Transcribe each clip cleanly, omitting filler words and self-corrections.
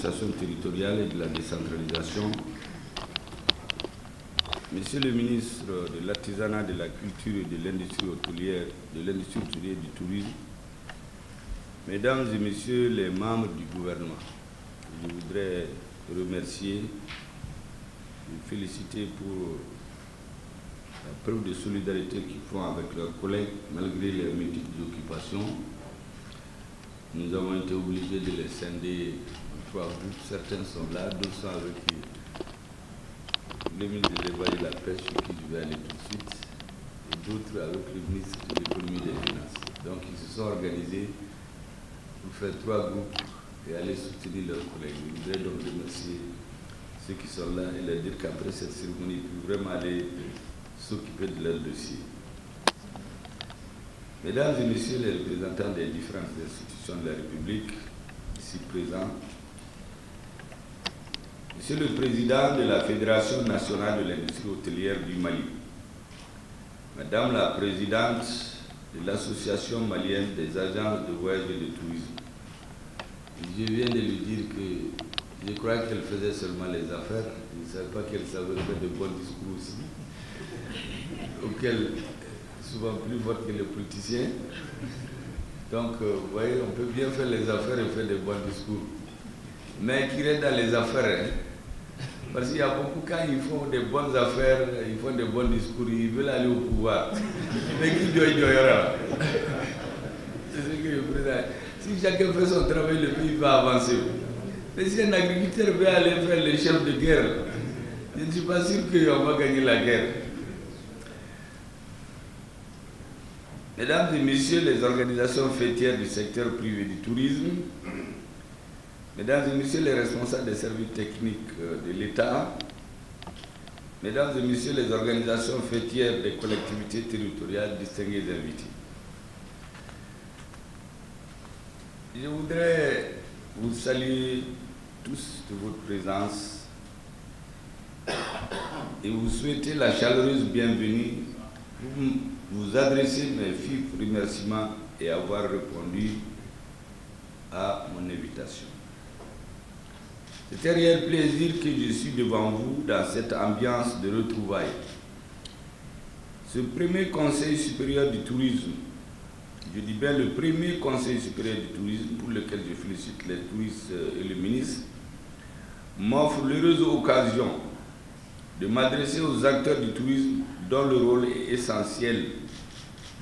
l'administration territoriale et de la décentralisation, Monsieur le ministre de l'Artisanat, de la Culture et de l'Industrie hôtelière, et du Tourisme, Mesdames et Messieurs les membres du gouvernement, je voudrais remercier et féliciter pour la preuve de solidarité qu'ils font avec leurs collègues malgré leurs multiples occupations. Nous avons été obligés de les scinder en 3 groupes. Certains sont là, d'autres sont avec le ministre de l'Élevage et de la Pêche, sur qui je vais aller tout de suite, et d'autres avec le ministre de l'Économie et des Finances. Donc ils se sont organisés pour faire 3 groupes et aller soutenir leurs collègues. Je voudrais donc remercier ceux qui sont là et leur dire qu'après cette cérémonie, ils peuvent vraiment aller s'occuper de leur dossier. Mesdames et Messieurs les représentants des différentes institutions de la République, ici présents, Monsieur le Président de la Fédération nationale de l'industrie hôtelière du Mali, Madame la Présidente de l'Association malienne des agences de voyage et de tourisme, je viens de lui dire que je crois qu'elle faisait seulement les affaires, je ne savais pas qu'elle savait faire de bons discours aussi, auxquels souvent plus forte que les politiciens. Donc, vous voyez, on peut bien faire les affaires et faire des bons discours. Mais qui reste dans les affaires, hein? Parce qu'il y a beaucoup, quand ils font des bonnes affaires, ils font des bons discours, ils veulent aller au pouvoir. Mais qui doit y avoir? C'est ce que je présente. Si chacun fait son travail, le pays va avancer. Mais si un agriculteur veut aller faire le chef de guerre, je ne suis pas sûr qu'on va gagner la guerre. Mesdames et Messieurs les organisations fêtières du secteur privé du tourisme, Mesdames et Messieurs les responsables des services techniques de l'État, Mesdames et Messieurs les organisations fêtières des collectivités territoriales, distingués invités. Je voudrais vous saluer tous de votre présence et vous souhaiter la chaleureuse bienvenue pour vous adresser mes vifs remerciements et avoir répondu à mon invitation. C'est un réel plaisir que je suis devant vous dans cette ambiance de retrouvailles. Ce premier Conseil supérieur du tourisme, je dis bien le premier Conseil supérieur du tourisme, pour lequel je félicite les touristes et le ministre, m'offre l'heureuse occasion de m'adresser aux acteurs du tourisme dont le rôle est essentiel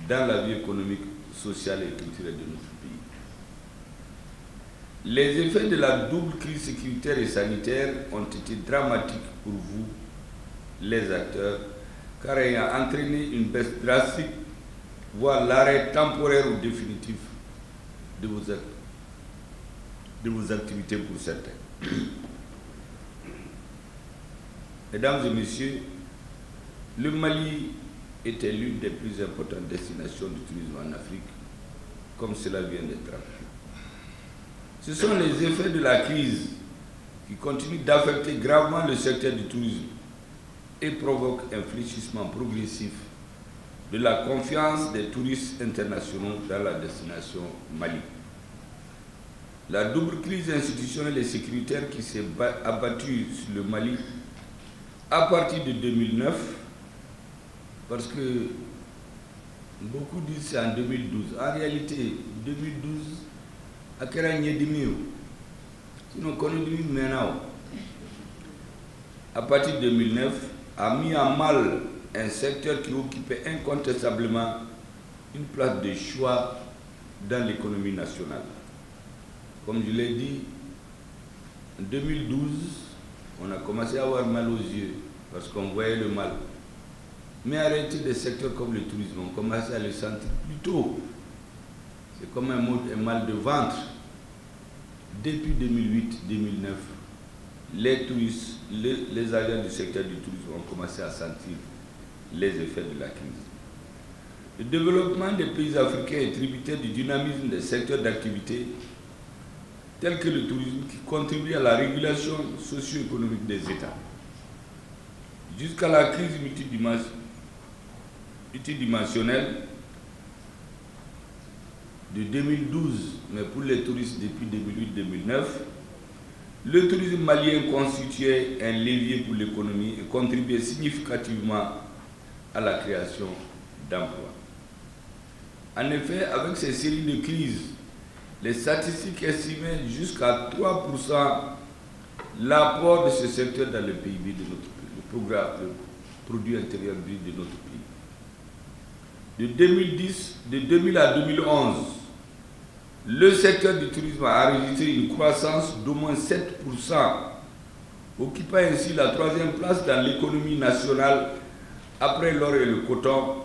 dans la vie économique, sociale et culturelle de notre pays. Les effets de la double crise sécuritaire et sanitaire ont été dramatiques pour vous, les acteurs, car ayant entraîné une baisse drastique, voire l'arrêt temporaire ou définitif de vos activités pour certains. Mesdames et Messieurs, le Mali était l'une des plus importantes destinations du tourisme en Afrique, comme cela vient d'être rappelé. Ce sont les effets de la crise qui continuent d'affecter gravement le secteur du tourisme et provoquent un fléchissement progressif de la confiance des touristes internationaux dans la destination Mali. La double crise institutionnelle et sécuritaire qui s'est abattue sur le Mali à partir de 2009, parce que beaucoup disent c'est en 2012. En réalité, 2012, à quel an est sinon qu'on dit maintenant, à partir de 2009, a mis en mal un secteur qui occupait incontestablement une place de choix dans l'économie nationale. Comme je l'ai dit, en 2012, on a commencé à avoir mal aux yeux parce qu'on voyait le mal. Mais arrêter des secteurs comme le tourisme, on commençait à le sentir plus tôt. C'est comme un mal de ventre. Depuis 2008-2009, les touristes, les agents du secteur du tourisme ont commencé à sentir les effets de la crise. Le développement des pays africains est tributaire du dynamisme des secteurs d'activité tels que le tourisme qui contribue à la régulation socio-économique des États. Jusqu'à la crise multidimensionnelle de 2012, mais pour les touristes depuis 2008-2009, le tourisme malien constituait un levier pour l'économie et contribuait significativement à la création d'emplois. En effet, avec ces séries de crises, les statistiques estimaient jusqu'à 3% l'apport de ce secteur dans le PIB de notre pays, le produit intérieur brut de notre pays. De 2000 à 2011, le secteur du tourisme a enregistré une croissance d'au moins 7%, occupant ainsi la 3e place dans l'économie nationale après l'or et le coton,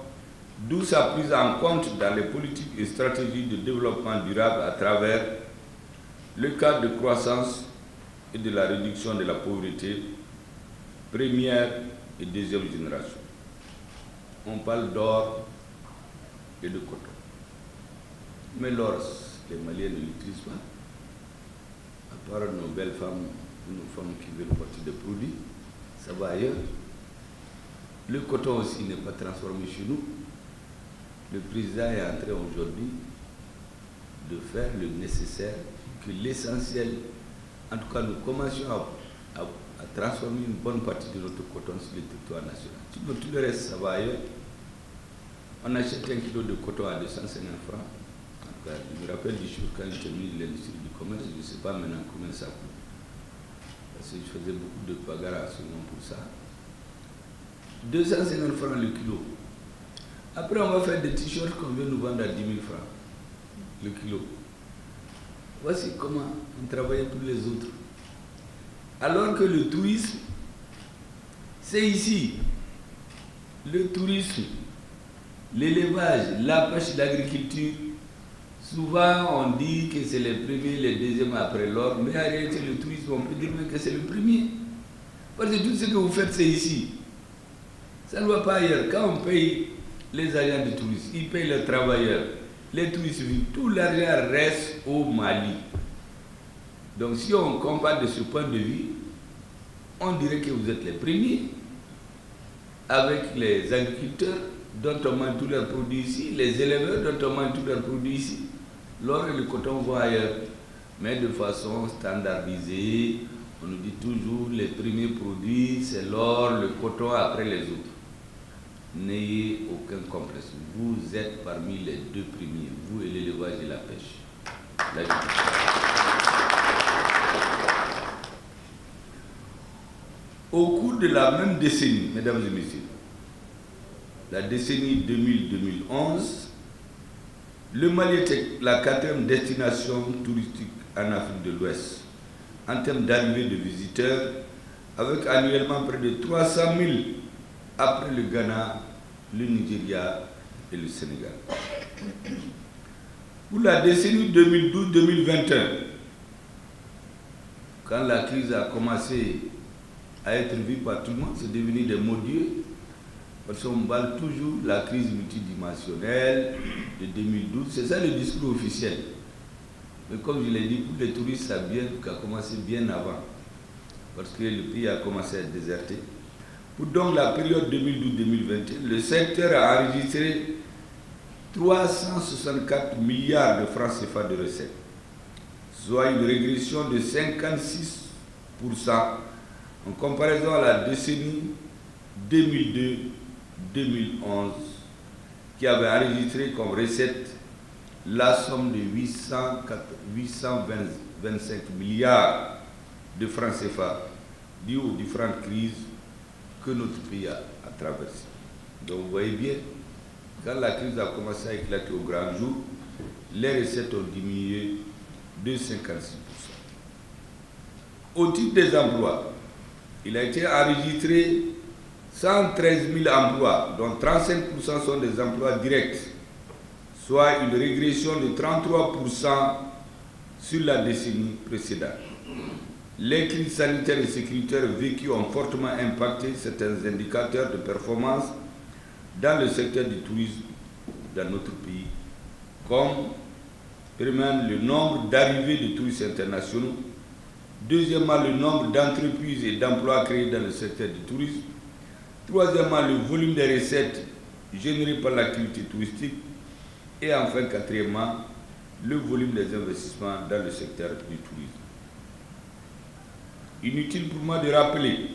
d'où sa prise en compte dans les politiques et stratégies de développement durable à travers le cadre de croissance et de la réduction de la pauvreté, première et deuxième génération. On parle d'or et de coton. Mais l'or, les Maliens ne l'utilisent pas. À part nos belles femmes, nos femmes qui veulent porter des produits, ça va ailleurs. Le coton aussi n'est pas transformé chez nous. Le président est en train aujourd'hui de faire le nécessaire, que l'essentiel, en tout cas nous commencions à transformer une bonne partie de notre coton sur le territoire national. Sinon tout le reste, ça va ailleurs. On achète 1 kilo de coton à 250 francs. En tout cas, je me rappelle du jour quand j'étais ministre de l'Industrie du Commerce, je ne sais pas maintenant combien ça coûte. Parce que je faisais beaucoup de bagarres absolument pour ça. 250 francs le kilo. Après, on va faire des t-shirts qu'on vient nous vendre à 10 000 francs le kilo. Voici comment on travaille pour les autres. Alors que le tourisme, c'est ici. Le tourisme, l'élevage, la pêche, l'agriculture, souvent on dit que c'est les premiers, les deuxièmes après l'or, mais en réalité le tourisme, on peut dire même que c'est le premier. Parce que tout ce que vous faites, c'est ici. Ça ne va pas ailleurs. Quand on paye les agents de tourisme, ils payent les travailleurs, les touristes vivent, tout l'argent reste au Mali. Donc si on compare de ce point de vue, on dirait que vous êtes les premiers, avec les agriculteurs dont on mange tous leurs produits ici, les éleveurs dont on mange tous leurs produits ici. L'or et le coton vont ailleurs, mais de façon standardisée. On nous dit toujours les premiers produits, c'est l'or, le coton, après les autres. N'ayez aucun complexe. Vous êtes parmi les 2 premiers, vous et l'élevage et la pêche. Au cours de la même décennie, mesdames et messieurs, la décennie 2000-2011, le Mali était la 4e destination touristique en Afrique de l'Ouest en termes d'arrivée de visiteurs, avec annuellement près de 300 000 après le Ghana, le Nigeria et le Sénégal. Pour la décennie 2012-2021, quand la crise a commencé à être vue par tout le monde, c'est devenu des mots d'Dieu, parce qu'on parle toujours de la crise multidimensionnelle de 2012, c'est ça le discours officiel. Mais comme je l'ai dit, pour les touristes, ça a commencé bien avant, parce que le pays a commencé à être déserté. Pour donc la période 2012-2021, le secteur a enregistré 364 milliards de francs CFA de recettes, soit une régression de 56% en comparaison à la décennie 2002-2011, qui avait enregistré comme recette la somme de 825 milliards de francs CFA dus aux différentes crises que notre pays a traversées. Donc vous voyez bien, quand la crise a commencé à éclater au grand jour, les recettes ont diminué de 56%. Au titre des emplois, il a été enregistré 113 000 emplois, dont 35% sont des emplois directs, soit une régression de 33% sur la décennie précédente. Les crises sanitaires et sécuritaires vécues ont fortement impacté certains indicateurs de performance dans le secteur du tourisme dans notre pays, comme premièrement le nombre d'arrivées de touristes internationaux, deuxièmement le nombre d'entreprises et d'emplois créés dans le secteur du tourisme, troisièmement le volume des recettes générées par l'activité touristique et enfin quatrièmement le volume des investissements dans le secteur du tourisme. inutile pour moi de rappeler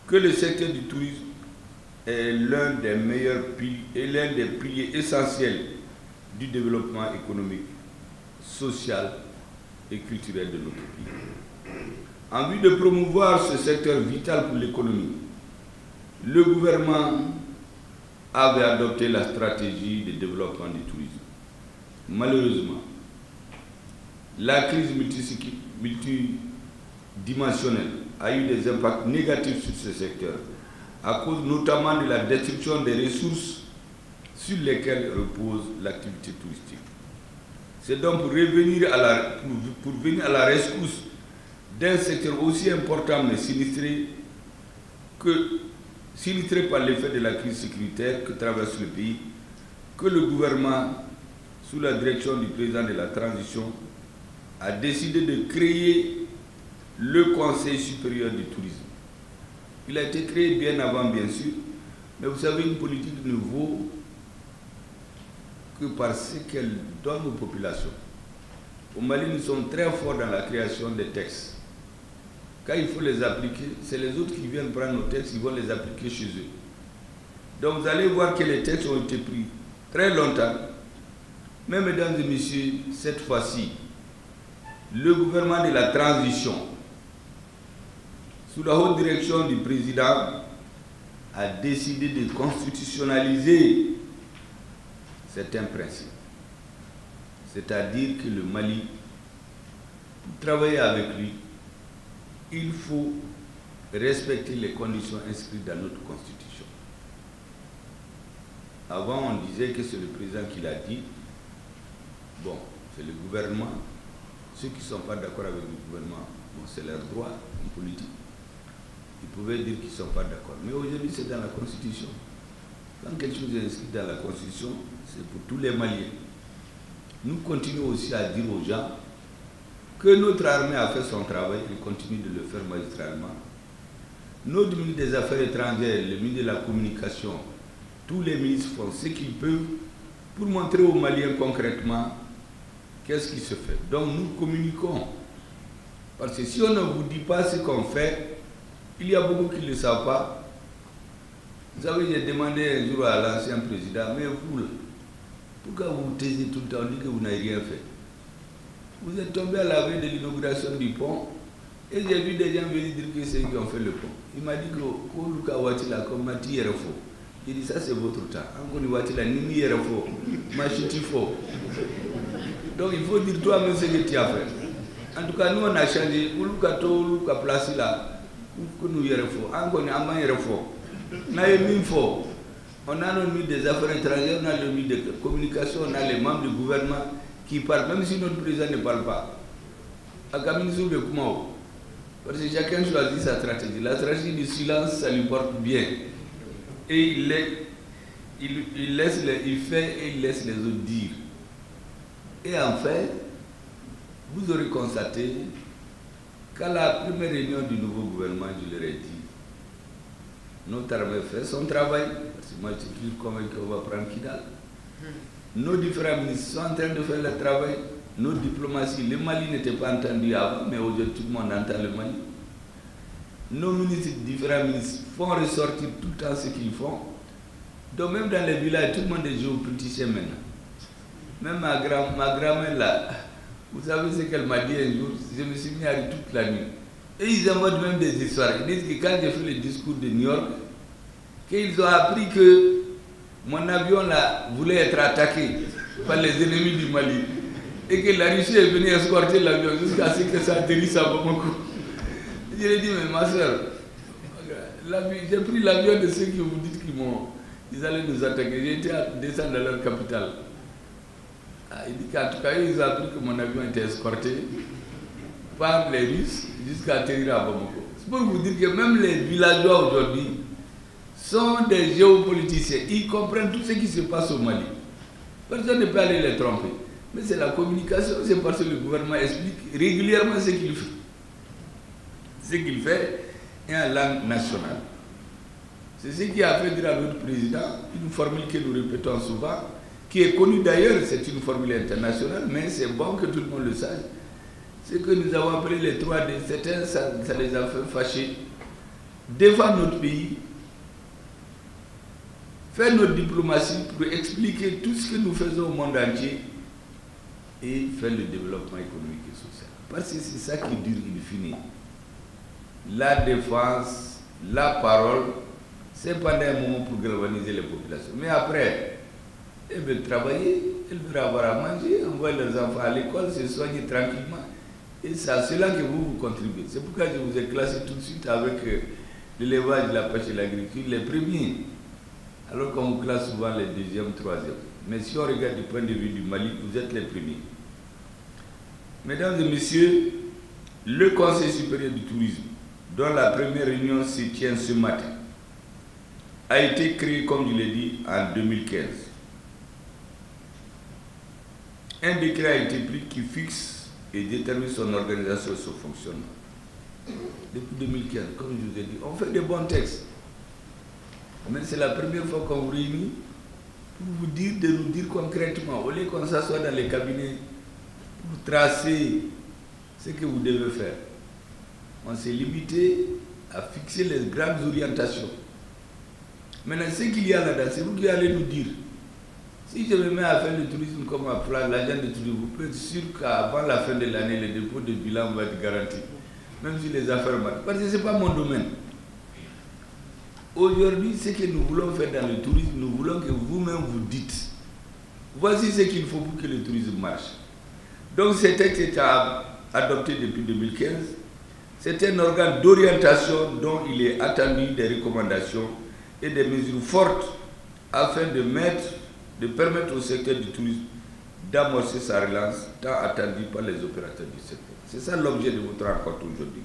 que le secteur du tourisme est l'un des meilleurs piliers et l'un des piliers essentiels du développement économique, social et culturel de notre pays. En vue de promouvoir ce secteur vital pour l'économie, le gouvernement avait adopté la stratégie de développement du tourisme. Malheureusement, la crise multidimensionnelle a eu des impacts négatifs sur ce secteur, à cause notamment de la destruction des ressources sur lesquelles repose l'activité touristique. C'est donc pour venir à la rescousse d'un secteur aussi important mais sinistré par l'effet de la crise sécuritaire que traverse le pays, que le gouvernement, sous la direction du président de la transition, a décidé de créer le Conseil supérieur du tourisme. Il a été créé bien avant, bien sûr, mais vous savez, une politique ne vaut que par ce qu'elle donne aux populations. Au Mali, nous sommes très forts dans la création des textes. Quand il faut les appliquer, c'est les autres qui viennent prendre nos textes, ils vont les appliquer chez eux. Donc vous allez voir que les textes ont été pris très longtemps. Mais mesdames et messieurs, cette fois-ci, le gouvernement de la transition, sous la haute direction du président, a décidé de constitutionnaliser certains principes. C'est-à-dire que le Mali, pour travailler avec lui, il faut respecter les conditions inscrites dans notre constitution. Avant, on disait que c'est le président qui l'a dit. Bon, c'est le gouvernement. Ceux qui ne sont pas d'accord avec le gouvernement, bon, c'est leur droit en politique. Ils pouvaient dire qu'ils ne sont pas d'accord. Mais aujourd'hui, c'est dans la Constitution. Quand quelque chose est inscrit dans la Constitution, c'est pour tous les Maliens. Nous continuons aussi à dire aux gens que notre armée a fait son travail et continue de le faire magistralement. Notre ministre des Affaires étrangères, le ministre de la Communication, tous les ministres font ce qu'ils peuvent pour montrer aux Maliens concrètement qu'est-ce qui se fait. Donc nous communiquons. Parce que si on ne vous dit pas ce qu'on fait, il y a beaucoup qui ne le savent pas. Vous savez, j'ai demandé un jour à l'ancien président, mais vous, pourquoi vous vous taisez tout le temps, on dit que vous n'avez rien fait? Vous êtes tombé à la veille de l'inauguration du pont et j'ai vu des gens venir dire que c'est eux qui ont fait le pont. Il m'a dit que Koluka Watila comme Mati Yerefo. Il dit ça c'est votre temps. Encore Watila Nimi Yerefo. Machitifo. Donc il faut dire toi-même ce que tu as fait. En tout cas, nous on a changé. Koluka to, Koluka place là. Kunu Yerefo. Encore Ama Yerefo. Naemifo. On a le ministre des Affaires étrangères, on a le ministre de la Communication, on a les membres du gouvernement qui parlent, même si notre président ne parle pas. Parce que chacun choisit sa stratégie. La stratégie du silence, ça lui porte bien. Et il fait et il laisse les autres dire. Et en fait, vous aurez constaté qu'à la première réunion du nouveau gouvernement, je leur ai dit, notre armée fait son travail, parce que moi je suis plus convaincu qu'on va prendre Kidal. Nos différents ministres sont en train de faire le travail. Nos diplomaties, le Mali n'était pas entendu avant, mais aujourd'hui tout le monde entend le Mali. Nos ministres, différents ministres, font ressortir tout le temps ce qu'ils font. Donc même dans les villages, tout le monde est géopoliticien maintenant. Même ma grand-mère là, vous savez ce qu'elle m'a dit un jour, je me suis mis à rire toute la nuit. Et ils inventent même des histoires. Ils disent que quand j'ai fait le discours de New York, qu'ils ont appris que mon avion là voulait être attaqué par les ennemis du Mali. Et que la Russie est venue escorter l'avion jusqu'à ce que ça atterrisse à Bamako. Je lui ai dit, mais ma soeur, j'ai pris l'avion de ceux qui vous dites qu'ils allaient nous attaquer. J'ai été descendre dans leur capitale. Il dit qu'en tout cas, ils ont appris que mon avion était escorté par les Russes jusqu'à atterrir à Bamako. C'est pour vous dire que même les villageois aujourd'hui sont des géopoliticiens. Ils comprennent tout ce qui se passe au Mali. Personne ne peut aller les tromper. Mais c'est la communication, c'est parce que le gouvernement explique régulièrement ce qu'il fait. Ce qu'il fait est en langue nationale. C'est ce qui a fait dire à notre président une formule que nous répétons souvent, qui est connue d'ailleurs, c'est une formule internationale, mais c'est bon que tout le monde le sache. ce que nous avons appelé les 3D. Certains, ça les a fait fâcher. Défendre notre pays, faire notre diplomatie pour expliquer tout ce que nous faisons au monde entier et faire le développement économique et social. Parce que c'est ça qui dure in fine. La défense, la parole, c'est pendant un moment pour galvaniser les populations. Mais après, elles veulent travailler, elles veulent avoir à manger, envoyer leurs enfants à l'école, se soigner tranquillement. Et c'est à cela que vous contribuez. C'est pourquoi je vous ai classé tout de suite avec l'élevage, la pêche et l'agriculture, les premiers. Alors qu'on vous classe souvent les deuxièmes, troisièmes. Mais si on regarde du point de vue du Mali, vous êtes les premiers. Mesdames et messieurs, le Conseil supérieur du tourisme, dont la première réunion se tient ce matin, a été créé, comme je l'ai dit, en 2015. Un décret a été pris qui fixe et détermine son organisation et son fonctionnement. Depuis 2015, comme je vous ai dit, on fait des bons textes. Mais c'est la première fois qu'on vous réunit pour vous dire, de nous dire concrètement, au lieu qu'on s'assoit dans les cabinets pour tracer ce que vous devez faire. On s'est limité à fixer les grandes orientations. Maintenant, ce qu'il y a là-dedans, c'est vous qui allez nous dire. Si je me mets à faire le tourisme comme un plan, l'agent de tourisme, vous pouvez être sûr qu'avant la fin de l'année, le dépôt de bilan va être garanti. Même si les affaires marchent. Parce que ce n'est pas mon domaine. Aujourd'hui, ce que nous voulons faire dans le tourisme, nous voulons que vous-même vous dites. Voici ce qu'il faut pour que le tourisme marche. Donc, ce texte est adopté depuis 2015. C'est un organe d'orientation dont il est attendu des recommandations et des mesures fortes afin de permettre au secteur du tourisme d'amorcer sa relance tant attendue par les opérateurs du secteur. C'est ça l'objet de votre rencontre aujourd'hui.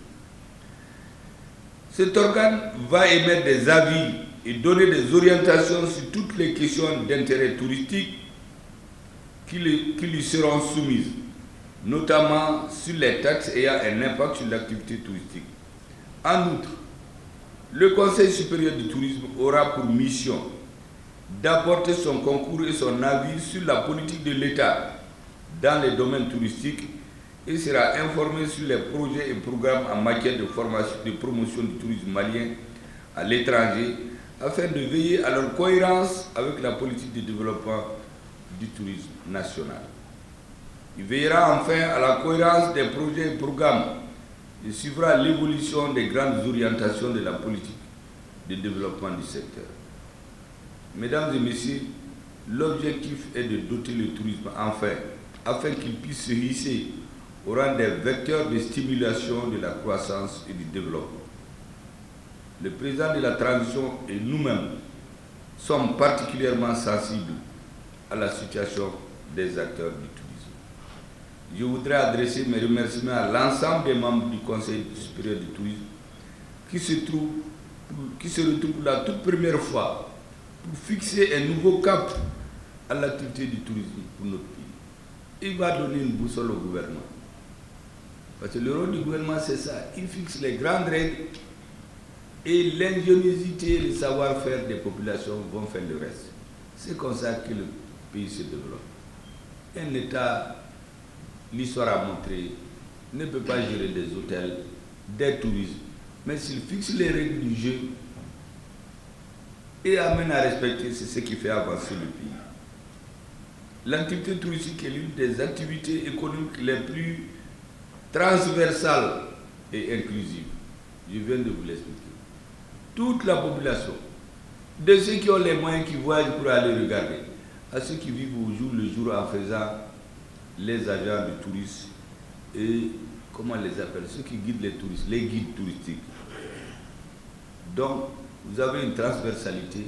Cet organe va émettre des avis et donner des orientations sur toutes les questions d'intérêt touristique qui lui seront soumises, notamment sur les taxes ayant un impact sur l'activité touristique. En outre, le Conseil supérieur du tourisme aura pour mission d'apporter son concours et son avis sur la politique de l'État dans les domaines touristiques et sera informé sur les projets et programmes en matière de formation et de promotion du tourisme malien à l'étranger afin de veiller à leur cohérence avec la politique de développement du tourisme national. Il veillera enfin à la cohérence des projets et programmes et suivra l'évolution des grandes orientations de la politique de développement du secteur. Mesdames et messieurs, l'objectif est de doter le tourisme afin qu'il puisse se hisser au rang des vecteurs de stimulation de la croissance et du développement. Le président de la transition et nous-mêmes sommes particulièrement sensibles à la situation des acteurs du tourisme. Je voudrais adresser mes remerciements à l'ensemble des membres du Conseil supérieur du tourisme qui se retrouvent pour la toute première fois pour fixer un nouveau cap à l'activité du tourisme pour notre pays. Il va donner une boussole au gouvernement. Parce que le rôle du gouvernement, c'est ça. Il fixe les grandes règles et l'ingéniosité et le savoir-faire des populations vont faire le reste. C'est comme ça que le pays se développe. Un État, l'histoire a montré, ne peut pas gérer des hôtels, des tourismes. Mais s'il fixe les règles du jeu et amène à respecter, c'est ce qui fait avancer le pays. L'activité touristique est l'une des activités économiques les plus transversales et inclusives. Je viens de vous l'expliquer. Toute la population, de ceux qui ont les moyens qui voyagent pour aller regarder, à ceux qui vivent au jour le jour en faisant les agents de tourisme et, comment on les appelle, ceux qui guident les touristes, les guides touristiques. Donc, vous avez une transversalité,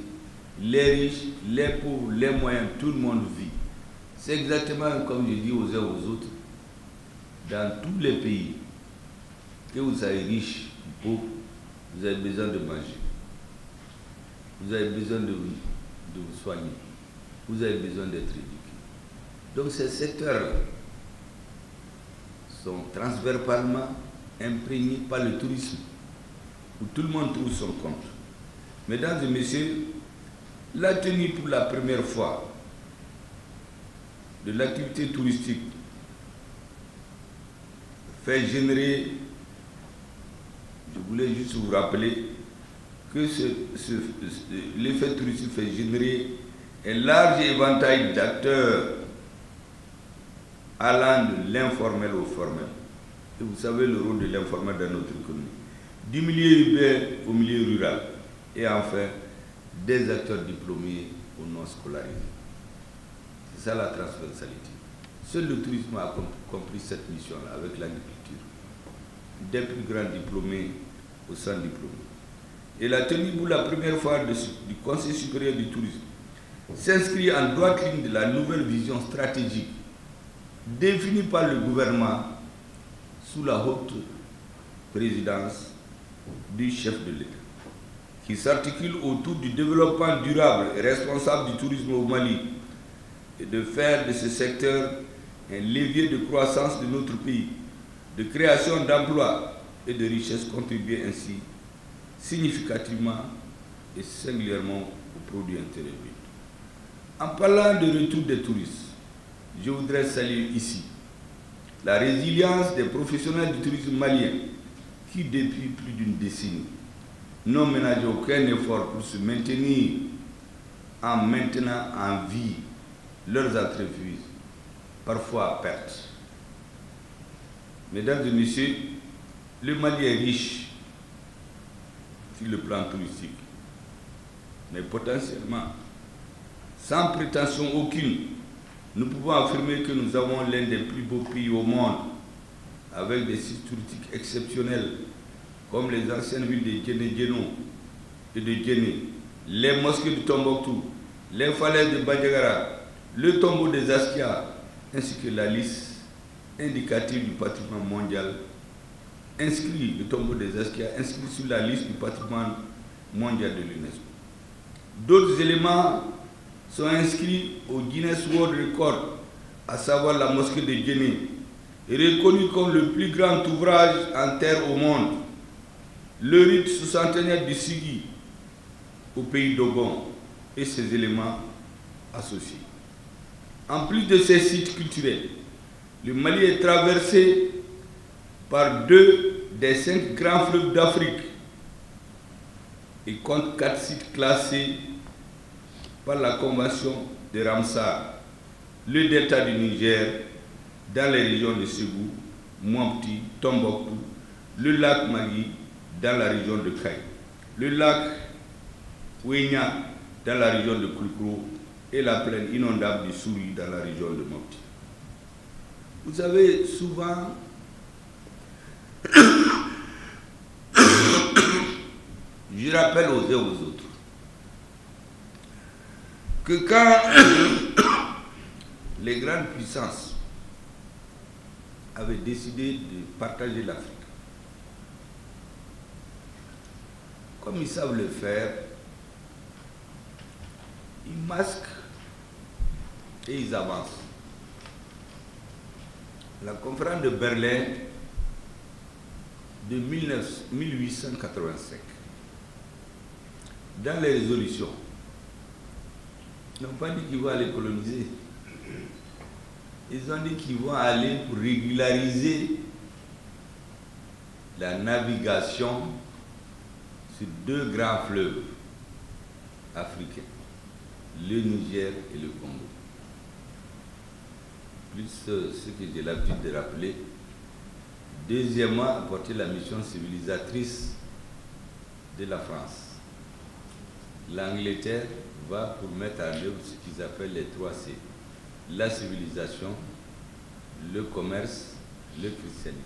les riches, les pauvres, les moyens, tout le monde vit. C'est exactement comme je dis aux uns aux autres, dans tous les pays, que vous soyez riche ou pauvre, vous avez besoin de manger, vous avez besoin de vous soigner, vous avez besoin d'être éduqué. Donc ces secteurs sont transversalement imprégnés par le tourisme, où tout le monde trouve son compte. Mesdames et messieurs, la tenue pour la première fois de l'activité touristique fait générer, je voulais juste vous rappeler que l'effet touristique fait générer un large éventail d'acteurs allant de l'informel au formel. Et vous savez le rôle de l'informel dans notre économie. Du milieu urbain au milieu rural. Et enfin, des acteurs diplômés ou non scolarisés. C'est ça la transversalité. Seul le tourisme a compris cette mission-là avec l'agriculture. Des plus grands diplômés au sans diplômés. Et la tenue pour la première fois du Conseil supérieur du tourisme s'inscrit en droite ligne de la nouvelle vision stratégique définie par le gouvernement sous la haute présidence du chef de l'État, qui s'articule autour du développement durable et responsable du tourisme au Mali et de faire de ce secteur un levier de croissance de notre pays, de création d'emplois et de richesses, contribuer ainsi significativement et singulièrement au produit intérieur brut. En parlant de retour des touristes, je voudrais saluer ici la résilience des professionnels du tourisme malien qui, depuis plus d'une décennie, n'ont ménagé aucun effort pour se maintenir en maintenant en vie leurs entreprises, parfois à perte. Mesdames et messieurs, le Mali est riche sur le plan touristique, mais potentiellement, sans prétention aucune, nous pouvons affirmer que nous avons l'un des plus beaux pays au monde, avec des sites touristiques exceptionnels, comme les anciennes villes de Djéné-Djéno et de Djéné, les mosquées de Tombouctou, les falaises de Bandiagara, le tombeau des Askia, ainsi que la liste indicative du patrimoine mondial, le tombeau des Askia, inscrit sur la liste du patrimoine mondial de l'UNESCO. D'autres éléments sont inscrits au Guinness World Record, à savoir la mosquée de Djéné, reconnue comme le plus grand ouvrage en terre au monde, le rite soixantenaire du Sigui au pays d'Ogon et ses éléments associés. En plus de ces sites culturels, le Mali est traversé par 2 des 5 grands fleuves d'Afrique et compte 4 sites classés par la Convention de Ramsar, le delta du Niger, dans les régions de Ségou, Mopti, Tombouctou, le lac Magui, dans la région de Kaye, le lac Ouénia, dans la région de Koulikro, et la plaine inondable du Souri, dans la région de Mopti. Vous savez, souvent, je rappelle aux uns aux autres que quand les grandes puissances avaient décidé de partager l'Afrique, comme ils savent le faire, ils masquent et ils avancent. La conférence de Berlin de 1885, dans les résolutions, n'ont pas dit qu'ils vont aller coloniser. Ils ont dit qu'ils vont aller pour régulariser la navigation sur 2 grands fleuves africains, le Niger et le Congo. Plus ce que j'ai l'habitude de rappeler. Deuxièmement, apporter la mission civilisatrice de la France. L'Angleterre va pour mettre en œuvre ce qu'ils appellent les 3 C. La civilisation, le commerce, le christianisme.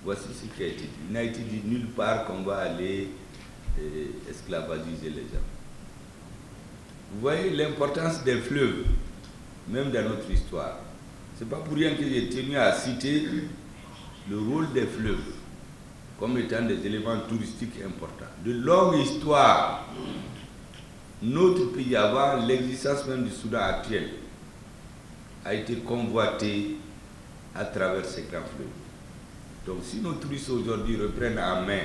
Voici ce qui a été dit. Il n'a été dit nulle part qu'on va aller esclavagiser les gens. Vous voyez l'importance des fleuves, même dans notre histoire. Ce n'est pas pour rien que j'ai tenu à citer le rôle des fleuves comme étant des éléments touristiques importants. De longue histoire, notre pays, avant l'existence même du Soudan actuel, a été convoité à travers ces grands fleuves. Donc si nos touristes aujourd'hui reprennent en main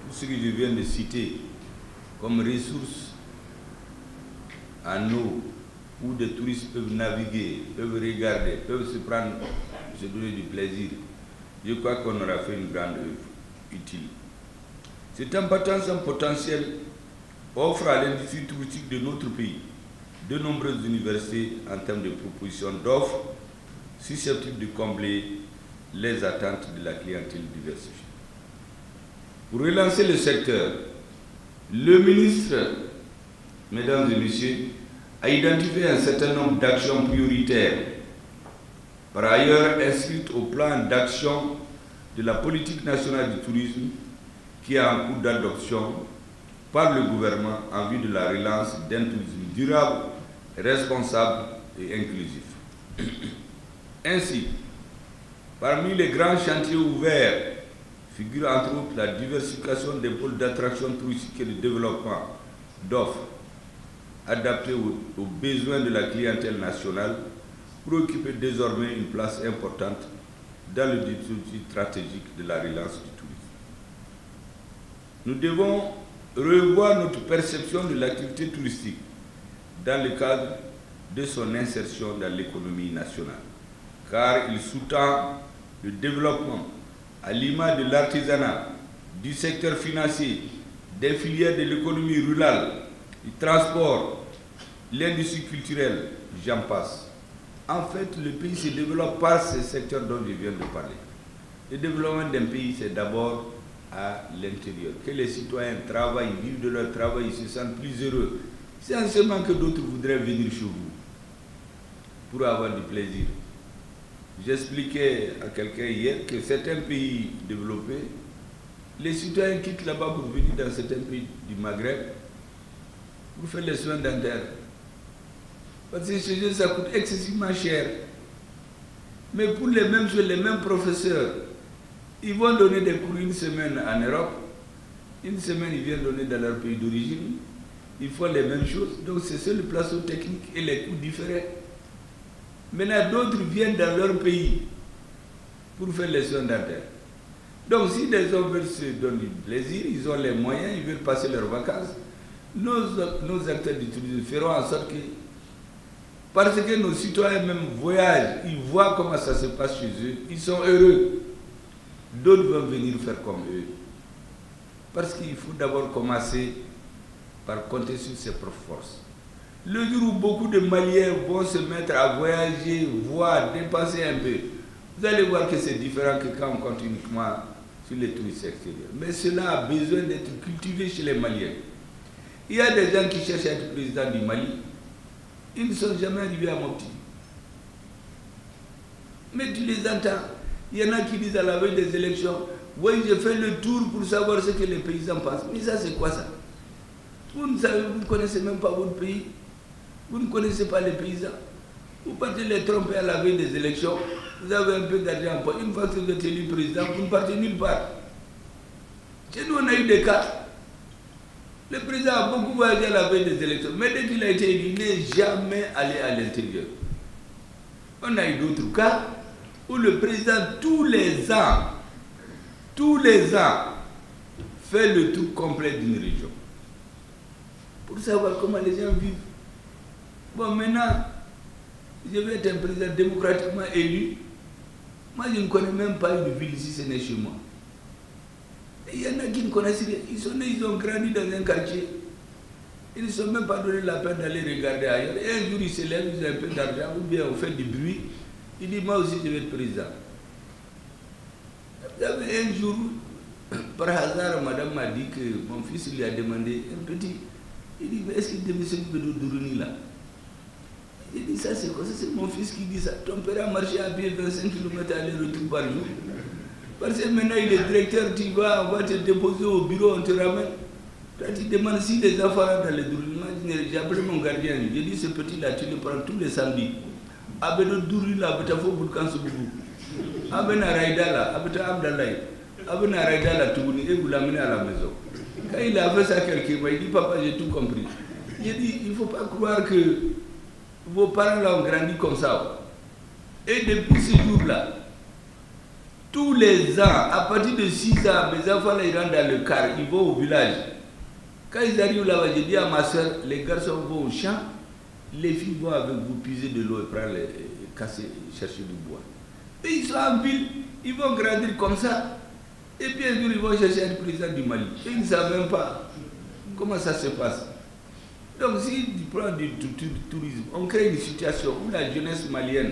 tout ce que je viens de citer comme ressources en eau, où des touristes peuvent naviguer, peuvent regarder, peuvent se donner du plaisir, je crois qu'on aura fait une grande œuvre utile. Cette importance en potentiel offre à l'industrie touristique de notre pays de nombreuses universités en termes de propositions d'offres susceptibles de combler les attentes de la clientèle diversifiée. Pour relancer le secteur, le ministre, mesdames et messieurs, a identifié un certain nombre d'actions prioritaires, par ailleurs inscrites au plan d'action de la politique nationale du tourisme qui est en cours d'adoption par le gouvernement en vue de la relance d'un tourisme durable, responsable et inclusif. Ainsi, parmi les grands chantiers ouverts figure entre autres la diversification des pôles d'attraction touristique et de développement d'offres adaptées aux besoins de la clientèle nationale pour occuper désormais une place importante dans le dispositif stratégique de la relance du tourisme. Nous devons revoir notre perception de l'activité touristique dans le cadre de son insertion dans l'économie nationale, car il sous-tend le développement à l'image de l'artisanat, du secteur financier, des filières de l'économie rurale, du transport, l'industrie culturelle, j'en passe. En fait, le pays se développe par ces secteurs dont je viens de parler. Le développement d'un pays, c'est d'abord à l'intérieur. Que les citoyens travaillent, vivent de leur travail, ils se sentent plus heureux. C'est en seulement que d'autres voudraient venir chez vous pour avoir du plaisir. J'expliquais à quelqu'un hier que certains pays développés, les citoyens quittent là-bas pour venir dans certains pays du Maghreb pour faire les soins dentaires. Parce que chez eux, ça coûte excessivement cher. Mais pour les mêmes choses, les mêmes professeurs, ils vont donner des cours une semaine en Europe, une semaine ils viennent donner dans leur pays d'origine, ils font les mêmes choses. Donc c'est seul le plateau technique et les coûts différents. Maintenant, d'autres viennent dans leur pays pour faire les soins dentaires. Donc, si les hommes veulent se donner du plaisir, ils ont les moyens, ils veulent passer leurs vacances, nos acteurs du tourisme feront en sorte que, parce que nos citoyens même voyagent, ils voient comment ça se passe chez eux, ils sont heureux. D'autres vont venir faire comme eux. Parce qu'il faut d'abord commencer par compter sur ses propres forces. Le jour où beaucoup de Maliens vont se mettre à voyager, voir, dépenser un peu, vous allez voir que c'est différent que quand on compte uniquement sur les touristes extérieurs. Mais cela a besoin d'être cultivé chez les Maliens. Il y a des gens qui cherchent à être président du Mali, ils ne sont jamais arrivés à Mopti. Mais tu les entends. Il y en a qui disent à la veille des élections, oui, je fais le tour pour savoir ce que les paysans pensent. Mais ça, c'est quoi ça? Vous ne connaissez même pas votre pays. Vous ne connaissez pas les paysans. Vous partez les tromper à la veille des élections. Vous avez un peu d'argent en poche. Une fois que vous êtes élu président, vous ne partez nulle part. Chez nous, on a eu des cas. Le président a beaucoup voyagé à la veille des élections. Mais dès qu'il a été élu, il n'est jamais allé à l'intérieur. On a eu d'autres cas où le président, tous les ans, fait le tour complet d'une région. Pour savoir comment les gens vivent. Bon, maintenant, je vais être un président démocratiquement élu. Moi, je ne connais même pas une ville ici, ce n'est chez moi. Et il y en a qui ne connaissent rien. Ils sont nés, ils ont grandi dans un quartier. Ils ne se sont même pas donné la peine d'aller regarder ailleurs. Et un jour, ils se lèvent, ils ont un peu d'argent, ou bien on fait du bruit. Ils disent, moi aussi, je vais être président. Vous avez un jour, par hasard, madame m'a dit que mon fils lui a demandé un petit. Il dit, mais est-ce qu'il devait s'occuper de Dourouni là? Il dit, ça c'est quoi? Ça c'est mon fils qui dit ça. Ton père a marché à pied 25 km aller-retour par jour. Parce que maintenant il est directeur, tu vas, on va te déposer au bureau, on te ramène. Toi tu demandes si les enfants rentrent dans les Dourouni. J'ai appelé mon gardien, j'ai dit, ce petit là, tu le prends tous les samedis. Abeno Dourouni là, tu as fait Boulkan Soboubou. Abena Raïda là, Abeta Abdallah. Abena Raïda là, et vous l'amenez à la maison. Quand il a fait ça quelque part, il dit, papa, j'ai tout compris. J'ai dit, il ne faut pas croire que vos parents là ont grandi comme ça. Et depuis ce jour-là, tous les ans, à partir de 6 ans, mes enfants là, ils rentrent dans le car, ils vont au village. Quand ils arrivent là-bas, j'ai dit à ma soeur, les garçons vont au champ, les filles vont avec vous puiser de l'eau et prendre casser, chercher du bois. Et ils sont en ville, ils vont grandir comme ça. Et bien sûr, ils vont chercher un président du Mali. Et ils ne savent même pas comment ça se passe. Donc, si tu prends du tourisme, on crée une situation où la jeunesse malienne,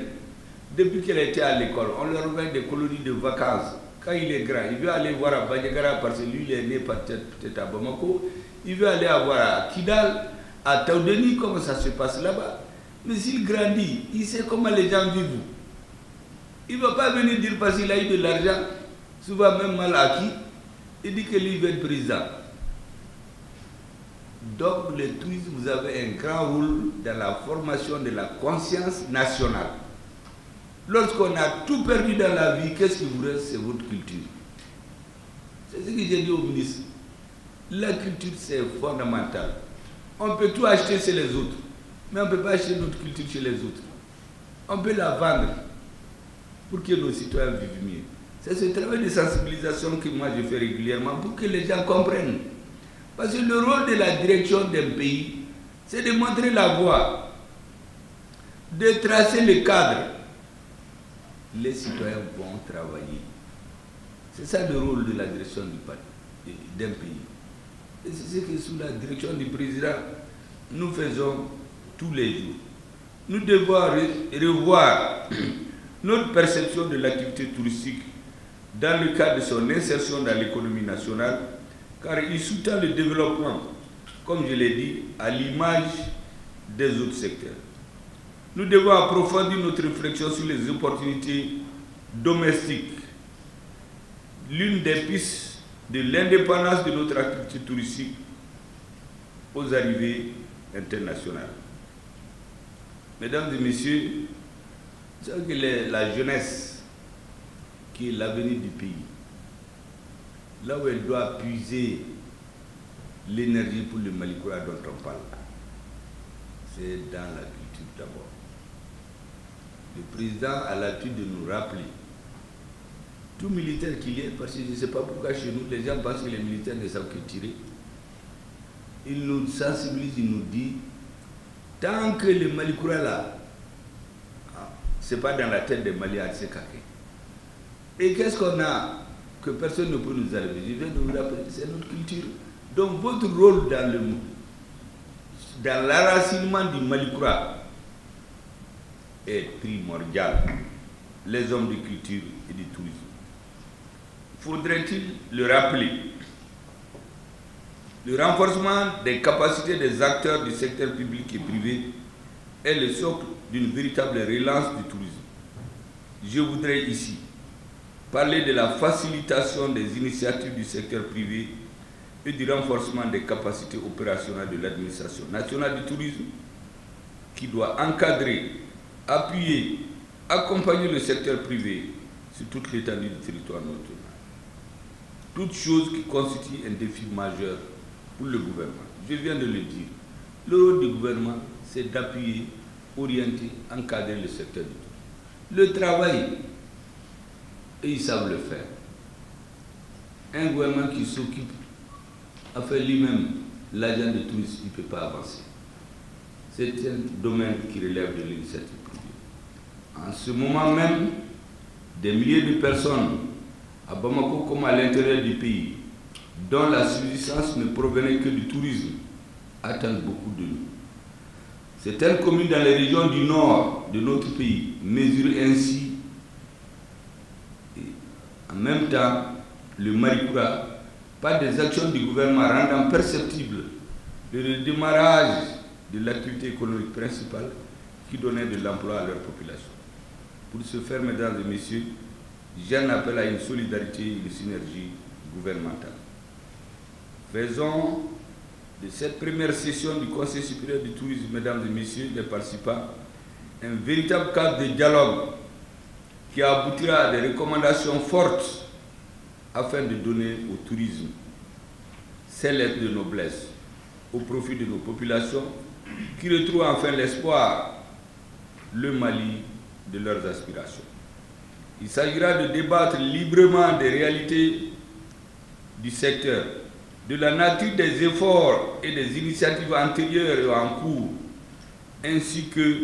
depuis qu'elle était à l'école, on leur met des colonies de vacances. Quand il est grand, il veut aller voir à Bandiagara parce que lui, il est né peut-être à Bamako. Il veut aller voir à Kidal, à Taoudeni, comment ça se passe là-bas. Mais s'il grandit, il sait comment les gens vivent. Il ne va pas venir dire parce qu'il a eu de l'argent, souvent même mal acquis, il dit que lui veut être président. Donc, le tourisme, vous avez un grand rôle dans la formation de la conscience nationale. Lorsqu'on a tout perdu dans la vie, qu'est-ce qui vous reste? C'est votre culture. C'est ce que j'ai dit au ministre. La culture, c'est fondamental. On peut tout acheter chez les autres, mais on ne peut pas acheter notre culture chez les autres. On peut la vendre pour que nos citoyens vivent mieux. C'est ce travail de sensibilisation que moi je fais régulièrement pour que les gens comprennent. Parce que le rôle de la direction d'un pays, c'est de montrer la voie, de tracer le cadre. Les citoyens vont travailler. C'est ça le rôle de la direction d'un pays. Et c'est ce que sous la direction du président, nous faisons tous les jours. Nous devons revoir notre perception de l'activité touristique dans le cadre de son insertion dans l'économie nationale, car il soutient le développement, comme je l'ai dit, à l'image des autres secteurs. Nous devons approfondir notre réflexion sur les opportunités domestiques. L'une des pistes de l'indépendance de notre activité touristique aux arrivées internationales. Mesdames et messieurs, c'est que la jeunesse, qui est l'avenir du pays, là où elle doit puiser l'énergie pour le Malikoura dont on parle, c'est dans la culture d'abord. Le président a l'habitude de nous rappeler, tout militaire qu'il y ait, parce que je ne sais pas pourquoi chez nous, les gens pensent que les militaires ne savent que tirer. Il nous sensibilise, il nous dit, tant que le Malikoura là, ce n'est pas dans la tête des Maliens, c'est caqué. Et qu'est-ce qu'on a que personne ne peut nous arriver? Je viens de vous rappeler, c'est notre culture. Donc votre rôle dans l'enracinement du Malikoura est primordial. Les hommes de culture et du tourisme. Faudrait-il le rappeler? Le renforcement des capacités des acteurs du secteur public et privé est le socle d'une véritable relance du tourisme. Je voudrais ici parler de la facilitation des initiatives du secteur privé et du renforcement des capacités opérationnelles de l'administration nationale du tourisme qui doit encadrer, appuyer, accompagner le secteur privé sur toute l'étendue du territoire national. Toute chose qui constitue un défi majeur pour le gouvernement. Je viens de le dire. Le rôle du gouvernement, c'est d'appuyer, orienter, encadrer le secteur du tourisme. Le travail, et ils savent le faire. Un gouvernement qui s'occupe à faire lui-même l'agent de tourisme, il ne peut pas avancer. C'est un domaine qui relève de l'initiative privée. En ce moment même, des milliers de personnes, à Bamako comme à l'intérieur du pays, dont la subsistance ne provenait que du tourisme, attendent beaucoup de nous. Certaines communes dans les régions du nord de notre pays mesurent ainsi, en même temps, le Malikoura, par des actions du gouvernement rendant perceptible le redémarrage de l'activité économique principale qui donnait de l'emploi à leur population. Pour ce faire, mesdames et messieurs, j'en appelle à une solidarité et une synergie gouvernementale. Faisons de cette première session du Conseil supérieur du tourisme, mesdames et messieurs les participants, un véritable cadre de dialogue qui aboutira à des recommandations fortes afin de donner au tourisme ses lettres de noblesse au profit de nos populations qui retrouvent enfin l'espoir, le Mali de leurs aspirations. Il s'agira de débattre librement des réalités du secteur, de la nature des efforts et des initiatives antérieures et en cours, ainsi que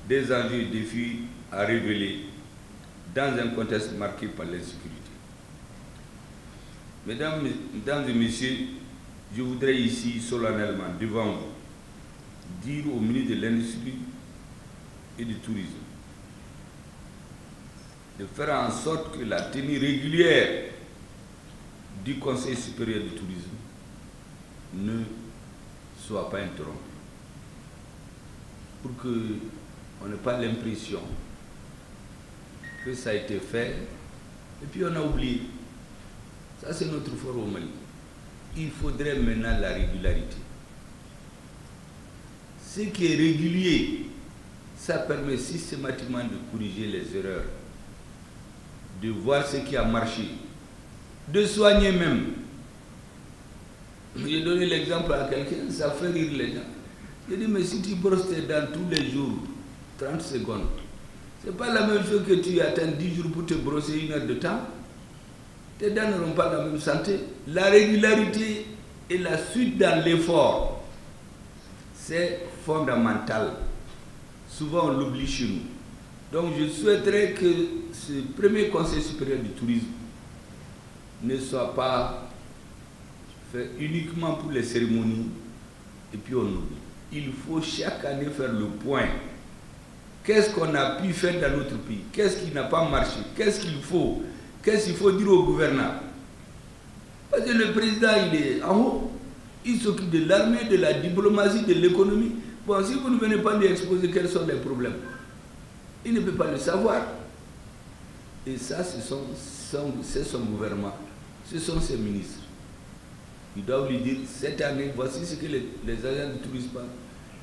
des enjeux et défis à révéler dans un contexte marqué par l'insécurité. Mesdames et messieurs, je voudrais ici solennellement devant vous dire au ministre de l'Industrie et du Tourisme de faire en sorte que la tenue régulière du Conseil supérieur du tourisme ne soit pas interrompue, pour qu'on n'ait pas l'impression que ça a été fait et puis on a oublié. Ça, c'est notre fort au Mali. Il faudrait maintenant la régularité. Ce qui est régulier, ça permet systématiquement de corriger les erreurs, de voir ce qui a marché, de soigner même. J'ai donné l'exemple à quelqu'un, ça fait rire les gens. J'ai dit, mais si tu brosses tes dents tous les jours, 30 secondes, c'est pas la même chose que tu attends 10 jours pour te brosser 1 heure de temps. Tes dents n'auront pas la même santé. La régularité et la suite dans l'effort, c'est fondamental. Souvent, on l'oublie chez nous. Donc, je souhaiterais que ce premier Conseil supérieur du tourisme ne soit pas fait uniquement pour les cérémonies et puis on oublie. Il faut chaque année faire le point. Qu'est-ce qu'on a pu faire dans notre pays? Qu'est-ce qui n'a pas marché? Qu'est-ce qu'il faut? Qu'est-ce qu'il faut dire au gouverneur? Parce que le président, il est en haut. Il s'occupe de l'armée, de la diplomatie, de l'économie. Bon, si vous ne venez pas lui exposer quels sont les problèmes, il ne peut pas le savoir. Et ça, c'est son gouvernement. Ce sont ses ministres. Ils doivent lui dire, cette année, voici ce que les agents de tourisme parlent.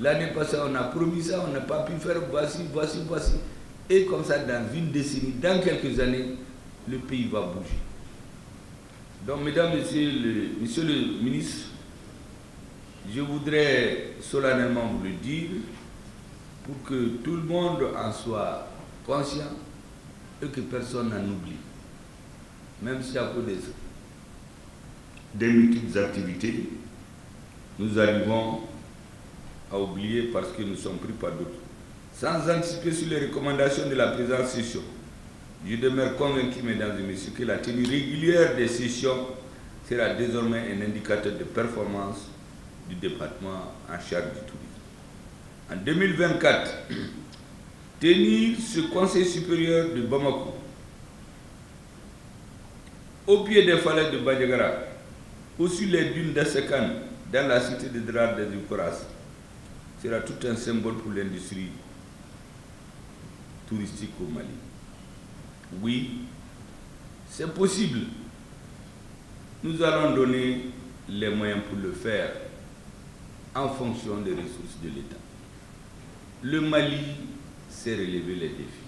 L'année passée, on a promis ça, on n'a pas pu faire, voici. Et comme ça, dans une décennie, dans quelques années, le pays va bouger. Donc, mesdames, messieurs le ministre, je voudrais solennellement vous le dire pour que tout le monde en soit conscient et que personne n'en oublie. Même si à cause des multiples activités, nous arrivons à oublier parce que nous sommes pris par d'autres. Sans anticiper sur les recommandations de la présente session, je demeure convaincu, mesdames et messieurs, que la tenue régulière des sessions sera désormais un indicateur de performance du département en charge du tourisme. En 2024, tenir ce Conseil supérieur de Bamako au pied des falaises de Badjagara ou sur les dunes d'Assekan dans la cité de Drar des Ukoras sera tout un symbole pour l'industrie touristique au Mali. Oui, c'est possible. Nous allons donner les moyens pour le faire en fonction des ressources de l'État. Le Mali sait relever les défis.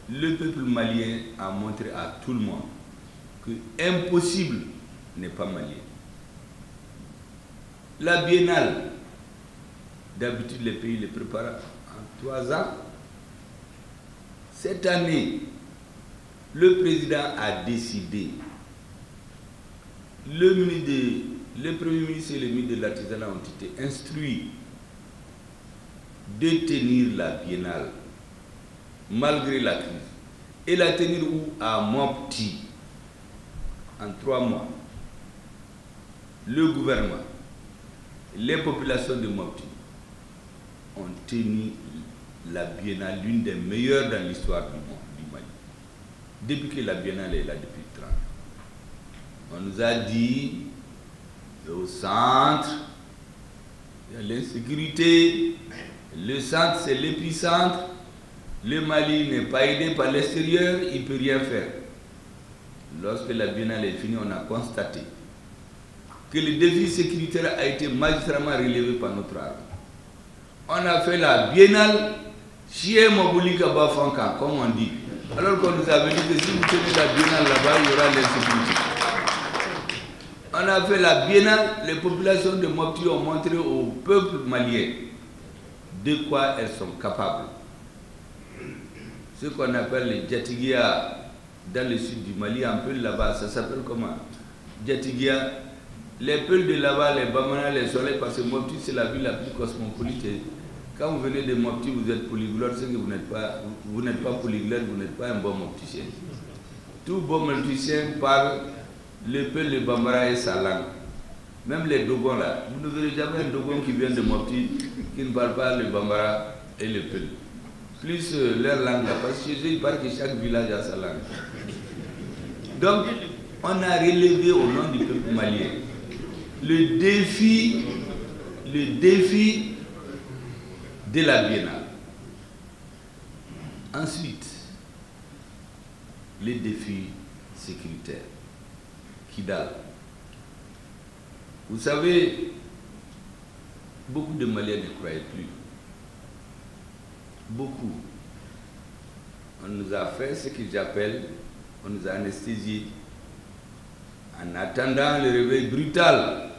Le peuple malien a montré à tout le monde que impossible n'est pas malien. La biennale, d'habitude les pays les préparent en 3 ans. Cette année, le président a décidé, le Premier ministre et le ministre de l'Artisanat ont été instruits de tenir la biennale malgré la crise et la tenir où à Mopti en 3 mois. Le gouvernement, les populations de Mopti ont tenu la biennale, l'une des meilleures dans l'histoire du Mali. Depuis que la biennale est là, depuis 30 ans. On nous a dit, au centre, il y a l'insécurité, le centre c'est l'épicentre, le Mali n'est pas aidé par l'extérieur, il ne peut rien faire. Lorsque la biennale est finie, on a constaté que le défi sécuritaire a été magistralement relevé par notre armée. On a fait la biennale chez Moboulika Bafanka, comme on dit. Alors qu'on nous avait dit que si vous tenez la biennale là-bas, il y aura l'insécurité. On a fait la biennale, les populations de Mopti ont montré au peuple malien de quoi elles sont capables. Ce qu'on appelle les Djatigia dans le sud du Mali, un peu là-bas, ça s'appelle comment? Djatigia. Les peuls de là-bas, les Bamana, les Soleils, parce que Mopti c'est la ville la plus cosmopolite Quand vous venez de Mopti, vous êtes polyglotte, c'est que vous n'êtes pas polyglotte, vous n'êtes pas un bon mopticien. Tout bon mopticien parle le Peul, le Bambara et sa langue. Même les Dogons là, vous ne verrez jamais un Dogon qui vient de Mopti qui ne parle pas le Bambara et le Peul. Plus leur langue là, parce que chez eux, il paraît que chaque village a sa langue. Donc, on a relevé au nom du peuple malien le défi de la Biennale. Ensuite, les défis sécuritaires. Kidal. Vous savez, beaucoup de Maliens ne croyaient plus. Beaucoup. On nous a fait ce que j'appelle, on nous a anesthésiés en attendant le réveil brutal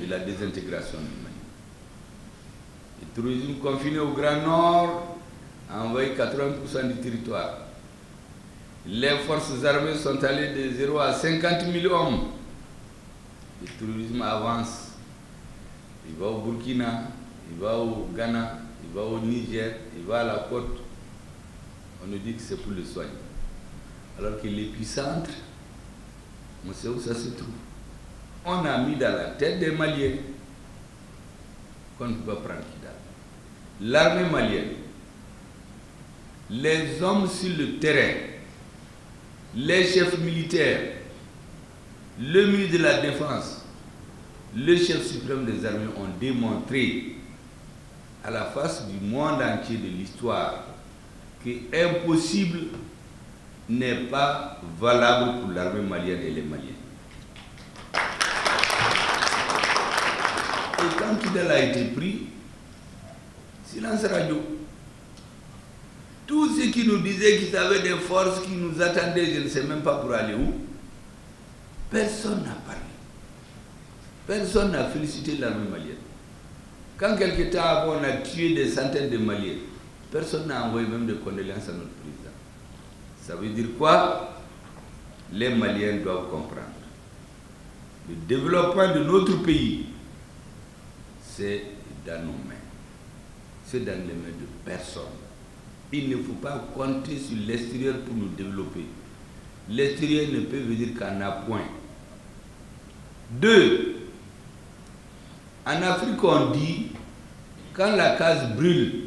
de la désintégration du Mali. Le tourisme confiné au Grand Nord a envahi 80% du territoire. Les forces armées sont allées de 0 à 50 000 hommes. Le tourisme avance. Il va au Burkina, il va au Ghana, il va au Niger, il va à la côte. On nous dit que c'est pour le soigner. Alors que l'épicentre, on sait où ça se trouve. On a mis dans la tête des Maliens qu'on ne peut pas prendre Kidal. L'armée malienne, les hommes sur le terrain, les chefs militaires, le ministre de la Défense, le chef suprême des armées ont démontré à la face du monde entier de l'histoire que impossible n'est pas valable pour l'armée malienne et les Maliens. Et quand Kidal a été pris, silence radio. Tous ceux qui nous disaient qu'ils avaient des forces qui nous attendaient, je ne sais même pas pour aller où, personne n'a parlé. Personne n'a félicité l'armée malienne. Quand quelque temps avant on a tué des centaines de Maliens, personne n'a envoyé même de condoléances à notre président. Ça veut dire quoi? Les Maliens doivent comprendre. Le développement de notre pays, c'est dans nos mains. C'est dans les mains de personne. Il ne faut pas compter sur l'extérieur pour nous développer. L'extérieur ne peut venir qu'en appoint. 2. En Afrique, on dit, quand la case brûle,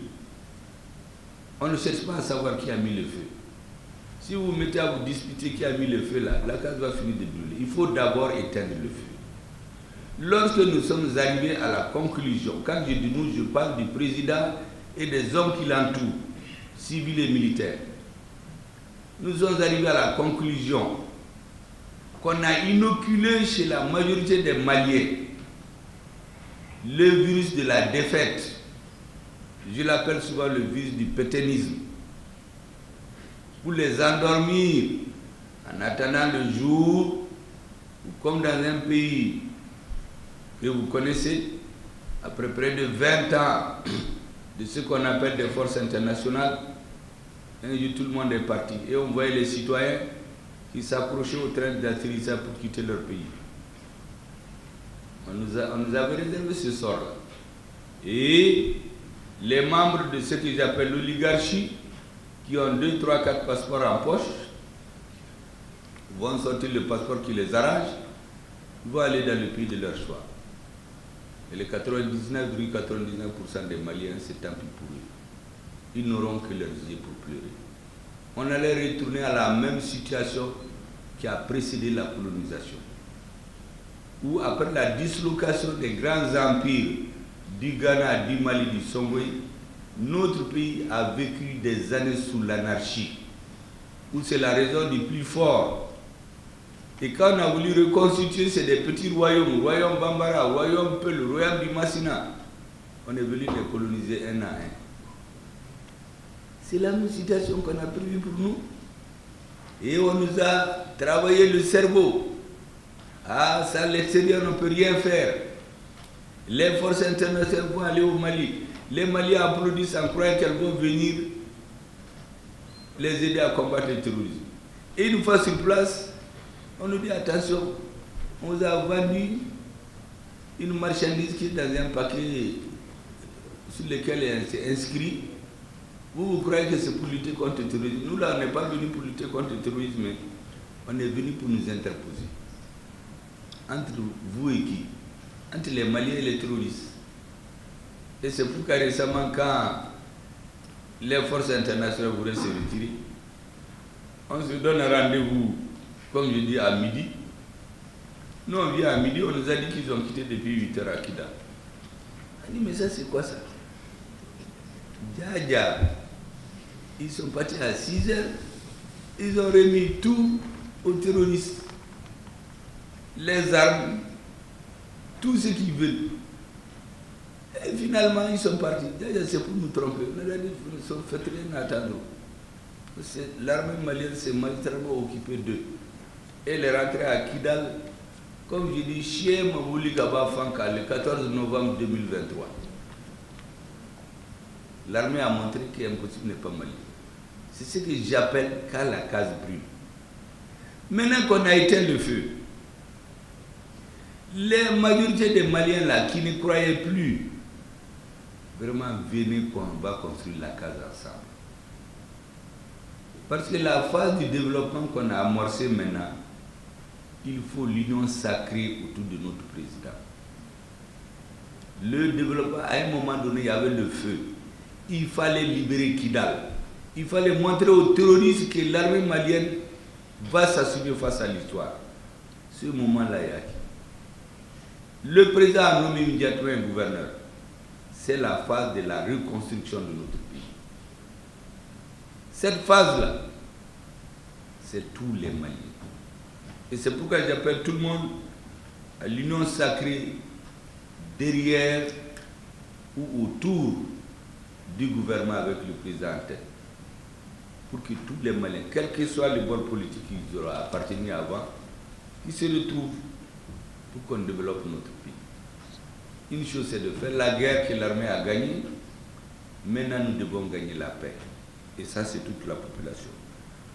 on ne cherche pas à savoir qui a mis le feu. Si vous vous mettez à vous disputer qui a mis le feu là, la case va finir de brûler. Il faut d'abord éteindre le feu. Lorsque nous sommes arrivés à la conclusion, quand je dis nous, je parle du président et des hommes qui l'entourent, civils et militaires. Nous sommes arrivés à la conclusion qu'on a inoculé chez la majorité des Maliens le virus de la défaite. Je l'appelle souvent le virus du pétainisme. Pour les endormir en attendant le jour où, comme dans un pays que vous connaissez, après près de 20 ans de ce qu'on appelle des forces internationales, un jour tout le monde est parti et on voyait les citoyens qui s'approchaient au train d'atterrissage pour quitter leur pays. On nous avait réservé ce sort-là. Et les membres de ce que j'appelle l'oligarchie, qui ont 2, 3, 4 passeports en poche, vont sortir le passeport qui les arrange, vont aller dans le pays de leur choix. Et les 99,99% des Maliens, c'est tant pis pour eux. Ils n'auront que leurs yeux pour pleurer. On allait retourner à la même situation qui a précédé la colonisation. Où après la dislocation des grands empires du Ghana, du Mali, du Songwe, notre pays a vécu des années sous l'anarchie, où c'est la raison du plus fort. Et quand on a voulu reconstituer, c'est des petits royaumes, royaume Bambara, royaume Peul, royaume du Massina. On est venu les coloniser un à un. C'est la même situation qu'on a prévue pour nous. Et on nous a travaillé le cerveau. Ah, ça, l'extérieur, on ne peut rien faire. Les forces internationales vont aller au Mali. Les Maliens applaudissent en croyant qu'elles vont venir les aider à combattre le terrorisme. Et une fois sur place, on nous dit attention, on vous a vendu une marchandise qui est dans un paquet sur lesquels c'est inscrit. Vous croyez que c'est pour lutter contre le terrorisme? Nous, là, on n'est pas venus pour lutter contre le terrorisme, mais on est venus pour nous interposer. Entre vous et qui? Entre les Maliens et les terroristes. Et c'est pourquoi récemment, quand les forces internationales voulaient se retirer, on se donne un rendez-vous, comme je dis, à midi. Nous, on vient à midi, on nous a dit qu'ils ont quitté depuis 8 heures à Kidal. On dit, mais ça, c'est quoi ça? Dja, ils sont partis à 6 heures, ils ont remis tout aux terroristes. Les armes, tout ce qu'ils veulent. Et finalement, ils sont partis. C'est pour nous tromper. On a dit, vous ne faites rien attendre. L'armée malienne s'est magistralement occupée d'eux. Et elle est rentrée à Kidal, comme je dis, chez Mabouli Gaba Fanka, le 14 novembre 2023. L'armée a montré qu'impossible n'est pas malien. C'est ce que j'appelle quand la case brûle. Maintenant qu'on a éteint le feu, les majorités des Maliens là qui ne croyaient plus, vraiment venez qu'on va construire la case ensemble. Parce que la phase du développement qu'on a amorcée maintenant, il faut l'union sacrée autour de notre président. Le développement, à un moment donné, il y avait le feu. Il fallait libérer Kidal. Il fallait montrer aux terroristes que l'armée malienne va s'assumer face à l'histoire. Ce moment-là, il y a qui? Le président a nommé immédiatement un gouverneur. C'est la phase de la reconstruction de notre pays. Cette phase-là, c'est tous les Maliens. Et c'est pourquoi j'appelle tout le monde à l'union sacrée derrière ou autour du gouvernement avec le président en tête. Pour que tous les Maliens, quel que soit le bord politique qui leur a appartenu avant, qui se retrouvent pour qu'on développe notre pays. Une chose, c'est de faire la guerre que l'armée a gagnée. Maintenant, nous devons gagner la paix. Et ça, c'est toute la population.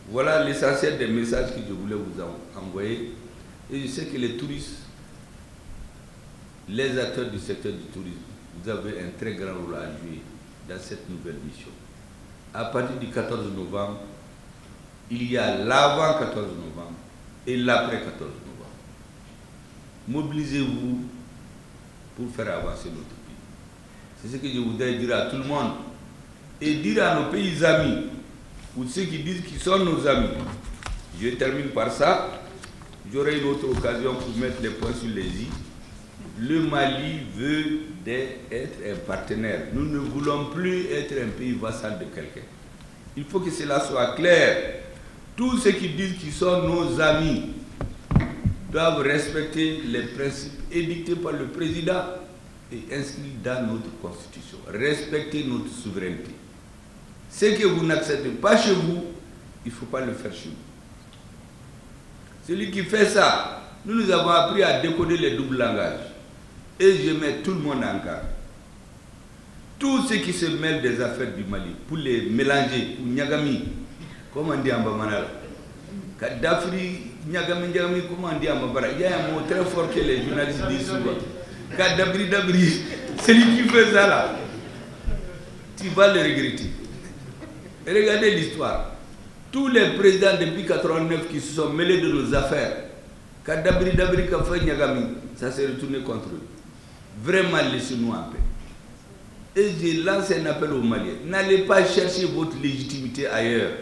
Voilà l'essentiel des messages que je voulais vous envoyer. Et je sais que les touristes, les acteurs du secteur du tourisme, vous avez un très grand rôle à jouer dans cette nouvelle mission. À partir du 14 novembre, il y a l'avant 14 novembre et l'après 14 novembre. Mobilisez-vous pour faire avancer notre pays. C'est ce que je voudrais dire à tout le monde. Et dire à nos pays amis, ou ceux qui disent qu'ils sont nos amis. Je termine par ça. J'aurai une autre occasion pour mettre les points sur les i. Le Mali veut être un partenaire. Nous ne voulons plus être un pays vassal de quelqu'un. Il faut que cela soit clair. Tous ceux qui disent qu'ils sont nos amis doivent respecter les principes édictés par le président et inscrits dans notre constitution. Respecter notre souveraineté. Ce que vous n'acceptez pas chez vous, il ne faut pas le faire chez vous. Celui qui fait ça, nous avons appris à décoder les doubles langages. Et je mets tout le monde en garde. Tous ceux qui se mêlent des affaires du Mali, pour les mélanger, pour Niagami, comment on dit en Bamanal, Kadafri, Niagami, comment on dit en Babara. Il y a un mot très fort que les journalistes disent souvent. Kadabri, celui qui fait ça là, tu vas le regretter. Regardez l'histoire. Tous les présidents depuis 1989 qui se sont mêlés de nos affaires, Kadabri, Kafé, Niagami, ça s'est retourné contre eux. Vraiment, laissez-nous en paix. Et je lance un appel aux Maliens. N'allez pas chercher votre légitimité ailleurs.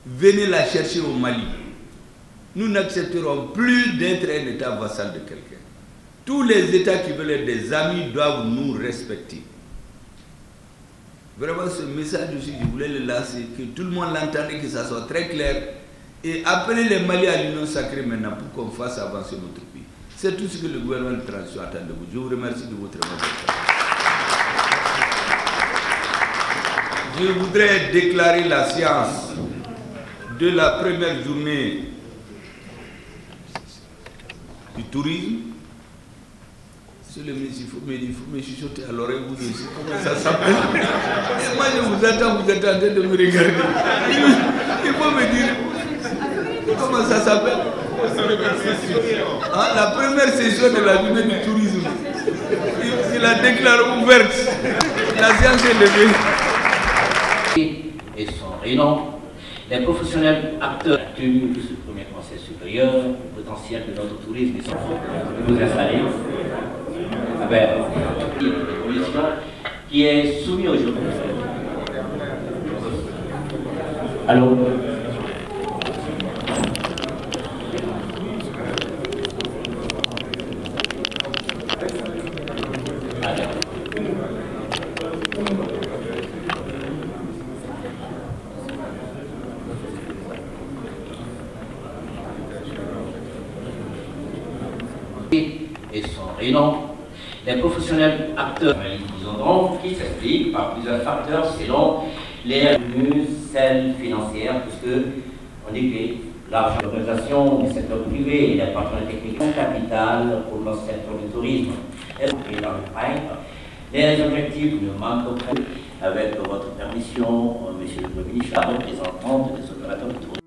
Venez la chercher au Mali. Nous n'accepterons plus d'être un État vassal de quelqu'un. Tous les États qui veulent être des amis doivent nous respecter. Vraiment, ce message aussi, je voulais le lancer, que tout le monde l'entende et que ça soit très clair. Et appeler les Maliens à l'union sacrée maintenant pour qu'on fasse avancer notre pays. C'est tout ce que le gouvernement de transition attend de vous. Je vous remercie de votre attention. Je voudrais déclarer la séance de la première journée du tourisme. Monsieur le ministre, il faut me chuchoter à l'oreille, vous aussi. Comment ça s'appelle? Et moi, je vous attends, vous êtes en train de me regarder. Il faut me dire comment ça s'appelle? La première session de la journée du tourisme. je la déclare ouverte. La séance est levée. Et son réunion, les professionnels acteurs tenus de ce premier conseil supérieur, le potentiel de notre tourisme, ils sont vous installer avec une commission qui est soumise aujourd'hui. Allô? Et son réunion, les professionnels acteurs qui s'expliquent par plusieurs facteurs selon les revenus, celles financières, puisque on dit que l'organisation du secteur privé et les partenaires techniques sont capital pour le secteur du tourisme. Et dans le pipe, les objectifs ne manquent pas. Avec votre permission, monsieur le Premier ministre, la représentante des opérateurs du tourisme.